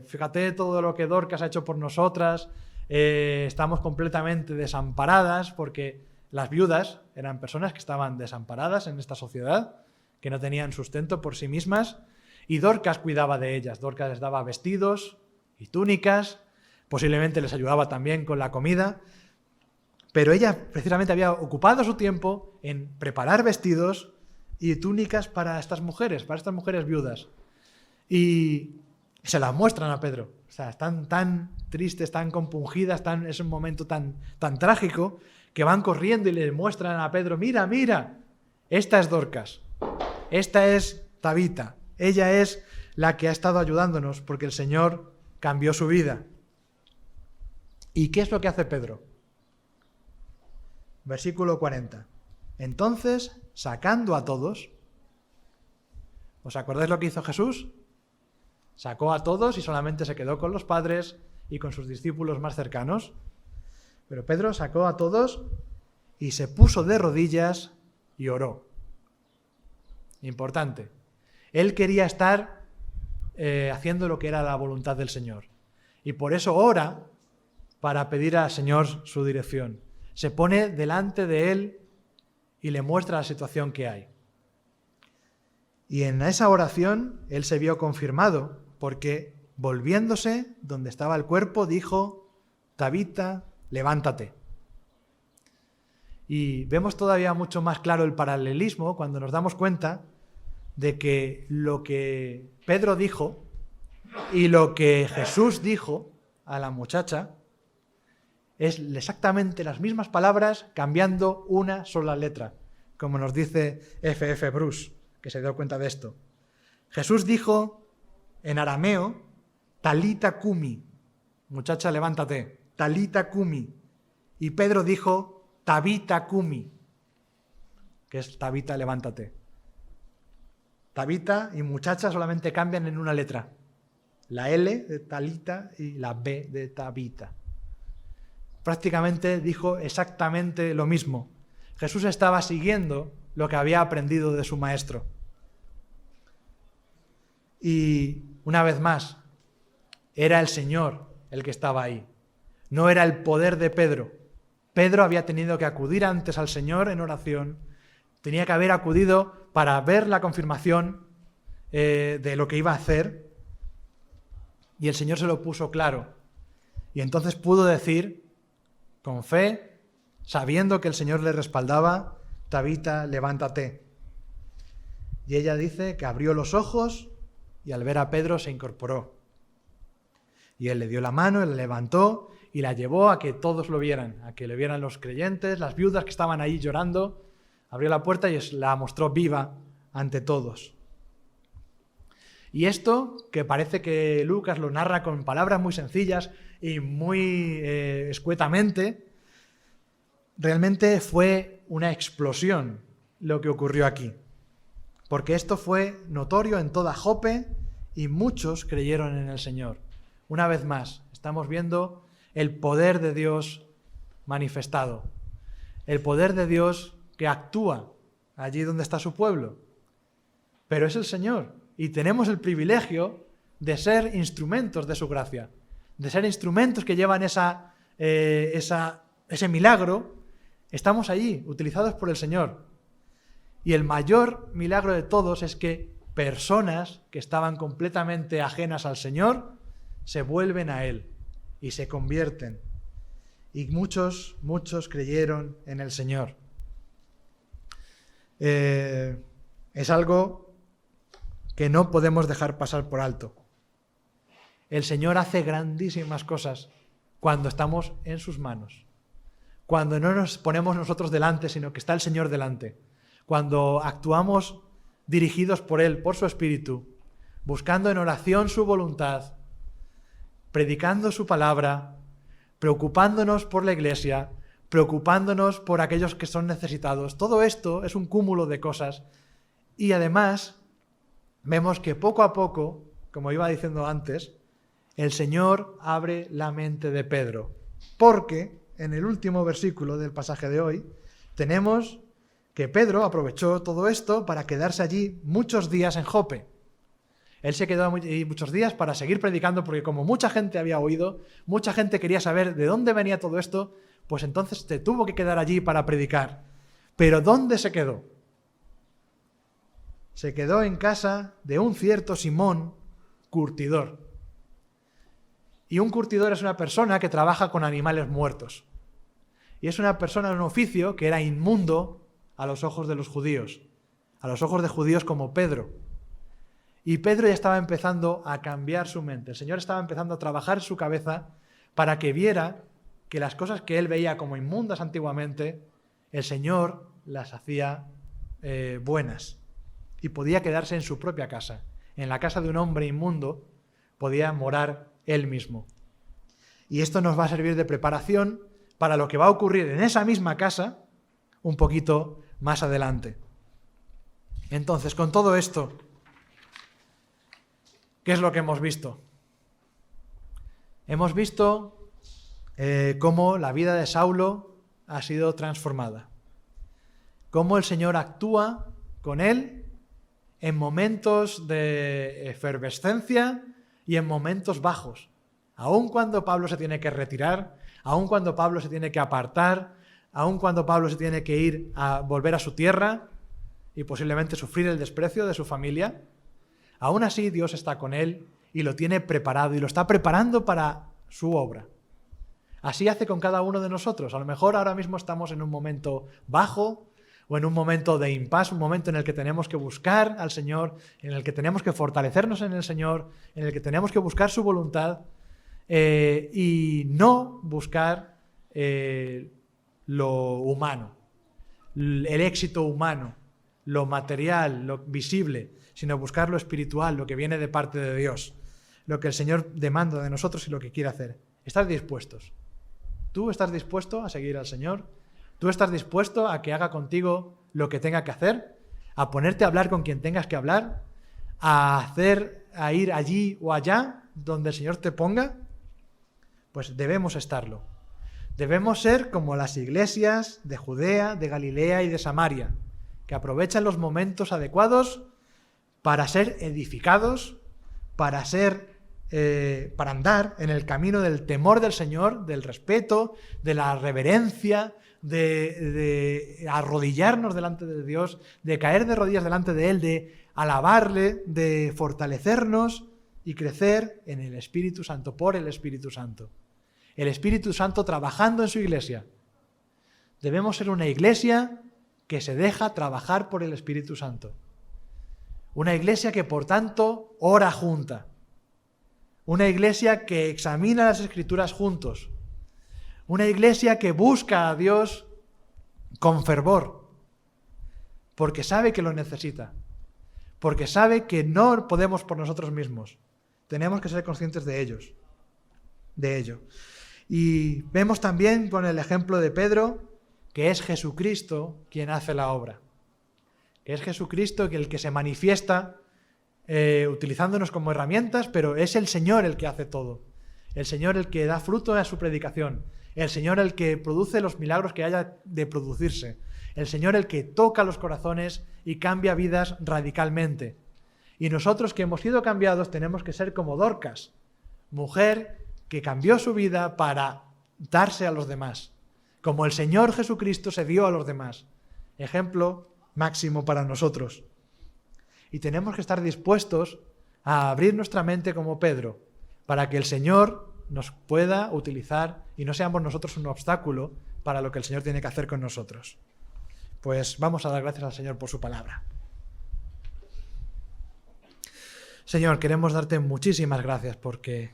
fíjate todo lo que Dorcas ha hecho por nosotras, estamos completamente desamparadas, porque las viudas eran personas que estaban desamparadas en esta sociedad, que no tenían sustento por sí mismas, y Dorcas cuidaba de ellas. Dorcas les daba vestidos y túnicas, posiblemente les ayudaba también con la comida, pero ella precisamente había ocupado su tiempo en preparar vestidos y túnicas para estas mujeres viudas. Y se las muestran a Pedro. O sea, están tan tristes, tan compungidas, es un momento tan trágico, que van corriendo y le muestran a Pedro, mira, mira, esta es Dorcas, esta es Tabita, ella es la que ha estado ayudándonos porque el Señor cambió su vida. ¿Y qué es lo que hace Pedro? Versículo 40. Entonces, sacando a todos, ¿os acordáis lo que hizo Jesús? Sacó a todos y solamente se quedó con los padres y con sus discípulos más cercanos. Pero Pedro sacó a todos y se puso de rodillas y oró. Importante. Él quería estar haciendo lo que era la voluntad del Señor. Y por eso ora para pedir al Señor su dirección. Se pone delante de Él y le muestra la situación que hay. Y en esa oración Él se vio confirmado, porque volviéndose donde estaba el cuerpo, dijo, Tabita, levántate. Y vemos todavía mucho más claro el paralelismo cuando nos damos cuenta de que lo que Pedro dijo y lo que Jesús dijo a la muchacha es exactamente las mismas palabras, cambiando una sola letra, como nos dice F.F. Bruce, que se dio cuenta de esto. Jesús dijo en arameo, Talita Kumi, muchacha, levántate, Talita Kumi. Y Pedro dijo, Tabita Kumi, que es Tabita, levántate. Tabita y muchacha solamente cambian en una letra, la L de Talita y la B de Tabita. Prácticamente dijo exactamente lo mismo. Jesús estaba siguiendo lo que había aprendido de su maestro. Y una vez más, era el Señor el que estaba ahí. No era el poder de Pedro. Pedro había tenido que acudir antes al Señor en oración. Tenía que haber acudido para ver la confirmación de lo que iba a hacer. Y el Señor se lo puso claro. Y entonces pudo decir, con fe, sabiendo que el Señor le respaldaba, Tabita, levántate. Y ella dice que abrió los ojos y al ver a Pedro se incorporó. Y él le dio la mano, él la levantó y la llevó a que todos lo vieran, a que le vieran los creyentes, las viudas que estaban ahí llorando. Abrió la puerta y la mostró viva ante todos. Y esto, que parece que Lucas lo narra con palabras muy sencillas y muy escuetamente, realmente fue una explosión lo que ocurrió aquí. Porque esto fue notorio en toda Jope y muchos creyeron en el Señor. Una vez más, estamos viendo el poder de Dios manifestado. El poder de Dios que actúa allí donde está su pueblo. Pero es el Señor y tenemos el privilegio de ser instrumentos de su gracia, de ser instrumentos que llevan ese milagro. Estamos allí, utilizados por el Señor. Y el mayor milagro de todos es que personas que estaban completamente ajenas al Señor se vuelven a Él y se convierten. Y muchos creyeron en el Señor. Es algo que no podemos dejar pasar por alto. El Señor hace grandísimas cosas cuando estamos en sus manos. Cuando no nos ponemos nosotros delante, sino que está el Señor delante. Cuando actuamos dirigidos por Él, por su Espíritu, buscando en oración su voluntad, predicando su palabra, preocupándonos por la iglesia, preocupándonos por aquellos que son necesitados. Todo esto es un cúmulo de cosas y además vemos que poco a poco, como iba diciendo antes, el Señor abre la mente de Pedro, porque en el último versículo del pasaje de hoy tenemos que Pedro aprovechó todo esto para quedarse allí muchos días en Jope. Él se quedó allí muchos días para seguir predicando, porque como mucha gente había oído, mucha gente quería saber de dónde venía todo esto, pues entonces se tuvo que quedar allí para predicar. Pero ¿dónde se quedó? Se quedó en casa de un cierto Simón, curtidor. Y un curtidor es una persona que trabaja con animales muertos. Y es una persona de un oficio que era inmundo a los ojos de los judíos, a los ojos de judíos como Pedro. Y Pedro ya estaba empezando a cambiar su mente. El Señor estaba empezando a trabajar su cabeza para que viera que las cosas que él veía como inmundas antiguamente, el Señor las hacía buenas. Y podía quedarse en su propia casa. En la casa de un hombre inmundo podía morar él mismo. Y esto nos va a servir de preparación para lo que va a ocurrir en esa misma casa un poquito más adelante. Entonces, con todo esto, ¿qué es lo que hemos visto? Hemos visto cómo la vida de Saulo ha sido transformada. Cómo el Señor actúa con él en momentos de efervescencia y en momentos bajos. Aun cuando Pablo se tiene que retirar, aun cuando Pablo se tiene que apartar, aun cuando Pablo se tiene que ir a volver a su tierra y posiblemente sufrir el desprecio de su familia, aún así Dios está con él y lo tiene preparado y lo está preparando para su obra. Así hace con cada uno de nosotros. A lo mejor ahora mismo estamos en un momento bajo o en un momento de impasse, un momento en el que tenemos que buscar al Señor, en el que tenemos que fortalecernos en el Señor, en el que tenemos que buscar su voluntad y no buscar lo humano, el éxito humano, lo material, lo visible, sino buscar lo espiritual, lo que viene de parte de Dios, lo que el Señor demanda de nosotros y lo que quiere hacer. ¿Estás dispuestos? ¿Tú estás dispuesto a seguir al Señor? ¿Tú estás dispuesto a que haga contigo lo que tenga que hacer? ¿A ponerte a hablar con quien tengas que hablar? ¿A ir allí o allá donde el Señor te ponga? Pues debemos estarlo. Debemos ser como las iglesias de Judea, de Galilea y de Samaria, que aprovechan los momentos adecuados para ser edificados, para andar en el camino del temor del Señor, del respeto, de la reverencia, de arrodillarnos delante de Dios, de caer de rodillas delante de Él, de alabarle, de fortalecernos y crecer en el Espíritu Santo, por el Espíritu Santo. El Espíritu Santo trabajando en su iglesia. Debemos ser una iglesia que se deja trabajar por el Espíritu Santo. Una iglesia que, por tanto, ora junta. Una iglesia que examina las Escrituras juntos. Una iglesia que busca a Dios con fervor, porque sabe que lo necesita, porque sabe que no podemos por nosotros mismos. Tenemos que ser conscientes de ello. Y vemos también con el ejemplo de Pedro que es Jesucristo quien hace la obra. Que es Jesucristo el que se manifiesta utilizándonos como herramientas, pero es el Señor el que hace todo. El Señor el que da fruto a su predicación. El Señor el que produce los milagros que haya de producirse. El Señor el que toca los corazones y cambia vidas radicalmente. Y nosotros que hemos sido cambiados tenemos que ser como Dorcas, mujer que cambió su vida para darse a los demás, como el Señor Jesucristo se dio a los demás. Ejemplo máximo para nosotros. Y tenemos que estar dispuestos a abrir nuestra mente como Pedro, para que el Señor nos pueda utilizar y no seamos nosotros un obstáculo para lo que el Señor tiene que hacer con nosotros. Pues vamos a dar gracias al Señor por su palabra. Señor, queremos darte muchísimas gracias porque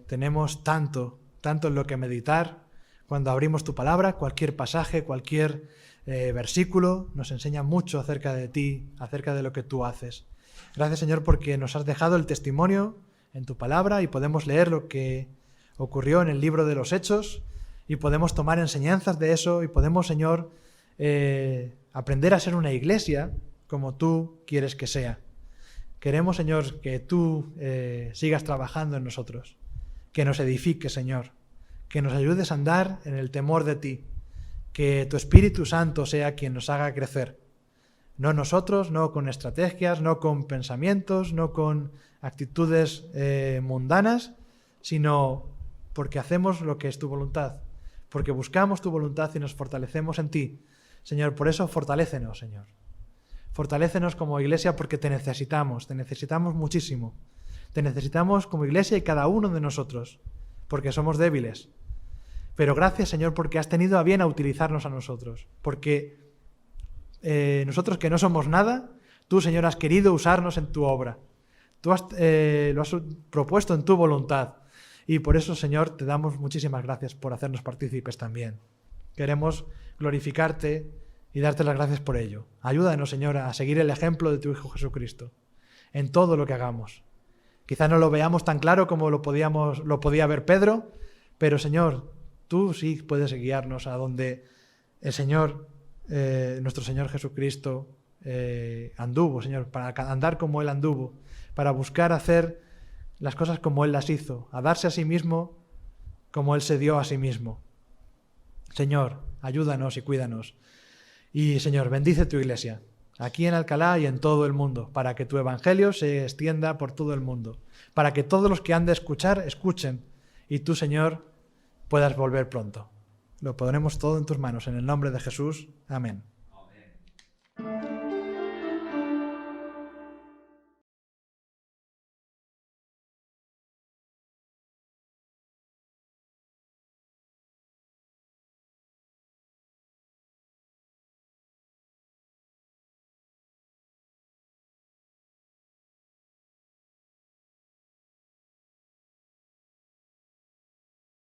tenemos tanto en lo que meditar. Cuando abrimos tu palabra, cualquier pasaje, cualquier versículo nos enseña mucho acerca de ti, acerca de lo que tú haces. Gracias, Señor, porque nos has dejado el testimonio en tu palabra y podemos leer lo que ocurrió en el libro de los Hechos y podemos tomar enseñanzas de eso y podemos, Señor, aprender a ser una iglesia como tú quieres que sea. Queremos, Señor, que tú sigas trabajando en nosotros, que nos edifiques, Señor, que nos ayudes a andar en el temor de ti, que tu Espíritu Santo sea quien nos haga crecer. No nosotros, no con estrategias, no con pensamientos, no con actitudes mundanas, sino porque hacemos lo que es tu voluntad, porque buscamos tu voluntad y nos fortalecemos en ti. Señor, por eso fortalécenos, Señor. Fortalécenos como iglesia porque te necesitamos muchísimo. Te necesitamos como iglesia y cada uno de nosotros, porque somos débiles. Pero gracias, Señor, porque has tenido a bien a utilizarnos a nosotros, porque nosotros que no somos nada, tú, Señor, has querido usarnos en tu obra. Tú lo has propuesto en tu voluntad. Y por eso, Señor, te damos muchísimas gracias por hacernos partícipes también. Queremos glorificarte y darte las gracias por ello. Ayúdanos, Señor, a seguir el ejemplo de tu Hijo Jesucristo en todo lo que hagamos. Quizá no lo veamos tan claro como lo podía ver Pedro, pero, Señor, tú sí puedes guiarnos a donde el Señor, nuestro Señor Jesucristo, anduvo, Señor, para andar como Él anduvo, para buscar hacer las cosas como Él las hizo, a darse a sí mismo como Él se dio a sí mismo. Señor, ayúdanos y cuídanos. Y, Señor, bendice tu iglesia, aquí en Alcalá y en todo el mundo, para que tu evangelio se extienda por todo el mundo, para que todos los que han de escuchar, escuchen, y tú, Señor, puedas volver pronto. Lo ponemos todo en tus manos, en el nombre de Jesús. Amén.